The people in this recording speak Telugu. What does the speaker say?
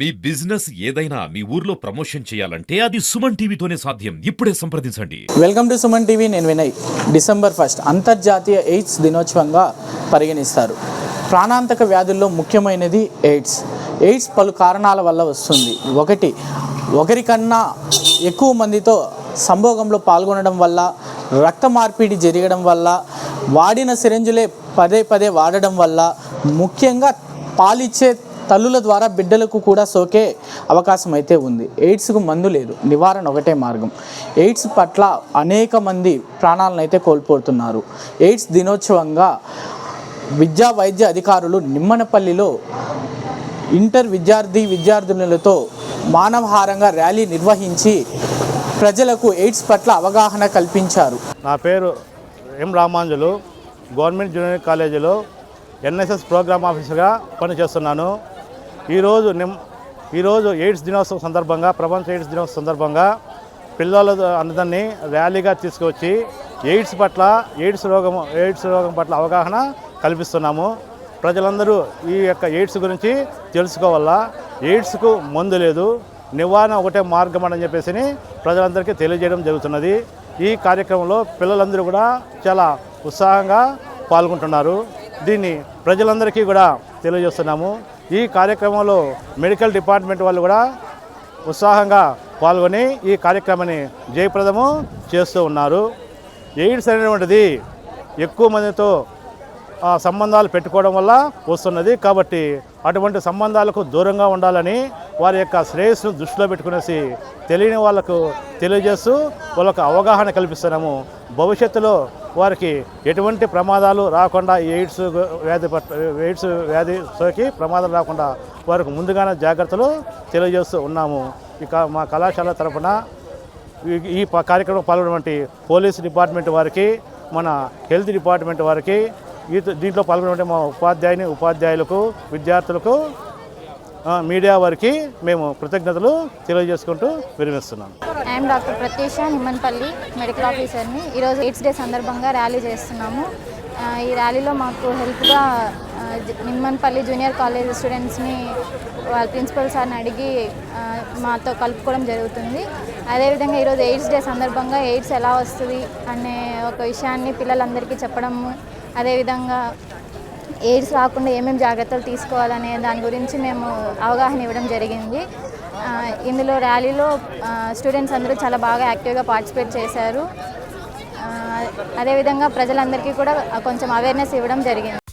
మీ బిజినెస్ ఏదైనా మీ ఊర్లో ప్రమోషన్ చేయాలంటే అది సుమన్ టీవీతోనే సాధ్యం. ఇప్పుడే సంప్రదించండి. Welcome to Suman TV. నేను వినయ్. డిసెంబర్ 1 అంతర్జాతీయ ఎయిడ్స్ దినోత్సవంగా పరిగణిస్తారు. ప్రాణాంతక వ్యాధుల్లో ముఖ్యమైనది ఎయిడ్స్. ఎయిడ్స్ పలు కారణాల వల్ల వస్తుంది. ఒకరికన్నా ఎక్కువ మందితో సంభోగంలో పాల్గొనడం వల్ల, రక్త మార్పిడి జరగడం వల్ల, వాడిన సిరంజులే పదే పదే వాడడం వల్ల, ముఖ్యంగా పాలిచ్చే తల్లుల ద్వారా బిడ్డలకు కూడా సోకే అవకాశం అయితే ఉంది. ఎయిడ్స్కు మందు లేదు, నివారణ ఒకటే మార్గం. ఎయిడ్స్ పట్ల అనేక మంది ప్రాణాలను అయితే కోల్పోతున్నారు. ఎయిడ్స్ దినోత్సవంగా విద్యా వైద్య అధికారులు నిమ్మనపల్లిలో ఇంటర్ విద్యార్థులతో మానవహారంగా ర్యాలీ నిర్వహించి ప్రజలకు ఎయిడ్స్ పట్ల అవగాహన కల్పించారు. నా పేరు ఎం రామాంజులు. గవర్నమెంట్ జూనియర్ కాలేజీలో ఎన్ఎస్ఎస్ ప్రోగ్రామ్ ఆఫీసర్గా పనిచేస్తున్నాను. ఈరోజు ఎయిడ్స్ దినోత్సవం సందర్భంగా, ప్రపంచ ఎయిడ్స్ దినోత్సవం సందర్భంగా పిల్లల అందరినీ ర్యాలీగా తీసుకువచ్చి ఎయిడ్స్ రోగం పట్ల అవగాహన కల్పిస్తున్నాము. ప్రజలందరూ ఈ యొక్క ఎయిడ్స్ గురించి తెలుసుకోవాలా. ఎయిడ్స్కు మందు లేదు, నివారణ ఒకటే మార్గం అని చెప్పేసి ప్రజలందరికీ తెలియజేయడం జరుగుతున్నది. ఈ కార్యక్రమంలో పిల్లలందరూ కూడా చాలా ఉత్సాహంగా పాల్గొంటున్నారు. దీన్ని ప్రజలందరికీ కూడా తెలియజేస్తున్నాము. ఈ కార్యక్రమంలో మెడికల్ డిపార్ట్మెంట్ వాళ్ళు కూడా ఉత్సాహంగా పాల్గొని ఈ కార్యక్రమాన్ని జయప్రదము చేస్తూ ఉన్నారు. ఎయిడ్స్ అనేటువంటిది ఎక్కువ మందితో సంబంధాలు పెట్టుకోవడం వల్ల వస్తున్నది. కాబట్టి అటువంటి సంబంధాలకు దూరంగా ఉండాలని వారి యొక్క శ్రేయస్సును దృష్టిలో పెట్టుకునేసి తెలియని వాళ్ళకు తెలియజేస్తూ వాళ్ళకు అవగాహన కల్పిస్తున్నాము. భవిష్యత్తులో వారికి ఎటువంటి ప్రమాదాలు రాకుండా ఎయిడ్స్ వ్యాధి సోకి ప్రమాదాలు రాకుండా వారికి ముందుగానే జాగ్రత్తలు తెలియజేస్తూ ఉన్నాము. ఇక మా కళాశాల తరఫున ఈ కార్యక్రమం పాల్గొన్నటువంటి పోలీస్ డిపార్ట్మెంట్ వారికి, మన హెల్త్ డిపార్ట్మెంట్ వారికి, దీంట్లో పాల్గొనే మా ఉపాధ్యాయులకు, విద్యార్థులకు, మీడియా వారికి మేము కృతజ్ఞతలు తెలియజేసుకుంటూ విరమిస్తున్నాను. I'm doctor Pratyusha, Nimmanapalli medical ఆఫీసర్ని. ఈరోజు ఎయిడ్స్ డే సందర్భంగా ర్యాలీ చేస్తున్నాము. ఈ ర్యాలీలో మాకు హెల్ప్గా నిమ్మన్పల్లి జూనియర్ కాలేజ్ స్టూడెంట్స్ని వాళ్ళ ప్రిన్సిపల్ సార్ని అడిగి మాతో కలుపుకోవడం జరుగుతుంది. అదేవిధంగా ఈరోజు ఎయిడ్స్ డే సందర్భంగా ఎయిడ్స్ ఎలా వస్తుంది అనే ఒక విషయాన్ని పిల్లలందరికీ చెప్పడము, అదేవిధంగా ఎయిడ్స్ రాకుండా ఏమేమి జాగ్రత్తలు తీసుకోవాలనే దాని గురించి మేము అవగాహన ఇవ్వడం జరిగింది. ఇందులో ర్యాలీలో స్టూడెంట్స్ అందరూ చాలా బాగా యాక్టివ్గా పార్టిసిపేట్ చేశారు. అదేవిధంగా ప్రజలందరికీ కూడా కొంచెం అవేర్నెస్ ఇవ్వడం జరిగింది.